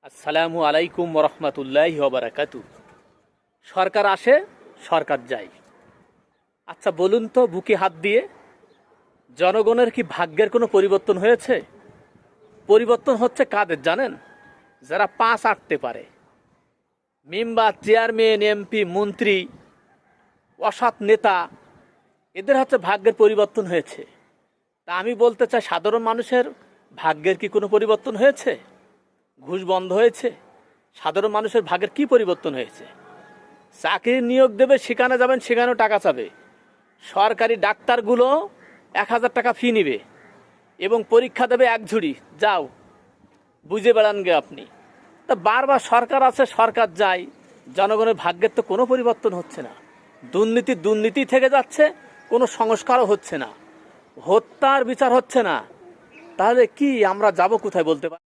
আসসালামু আলাইকুম রহমতুল্লাহি ওয়া বারাকাতু। সরকার আসে, সরকার যায়। আচ্ছা বলুন তো, বুকে হাত দিয়ে, জনগণের কি ভাগ্যের কোনো পরিবর্তন হয়েছে? পরিবর্তন হচ্ছে কাদের জানেন? যারা পাঁচ আটতে পারে, মেম্বার, চেয়ারম্যান, এমপি, মন্ত্রী, অসৎ নেতা, এদের হচ্ছে ভাগ্যের পরিবর্তন হয়েছে। তা আমি বলতে চাই, সাধারণ মানুষের ভাগ্যের কি কোনো পরিবর্তন হয়েছে? ঘুষ বন্ধ হয়েছে? সাধারণ মানুষের ভাগ্যের কি পরিবর্তন হয়েছে? চাকরির নিয়োগ দেবে, সেখানে যাবেন, সেখানেও টাকা চাবে। সরকারি ডাক্তারগুলো 1,000 টাকা ফি নিবে এবং পরীক্ষা দেবে এক ঝুড়ি। যাও, বুঝে বেড়ান গে আপনি। তা বারবার সরকার আছে, সরকার যায়, জনগণের ভাগ্যের তো কোনো পরিবর্তন হচ্ছে না। দুর্নীতি থেকে যাচ্ছে, কোনো সংস্কারও হচ্ছে না, হত্যার বিচার হচ্ছে না। তাহলে কি আমরা যাব কোথায় বলতে পারি?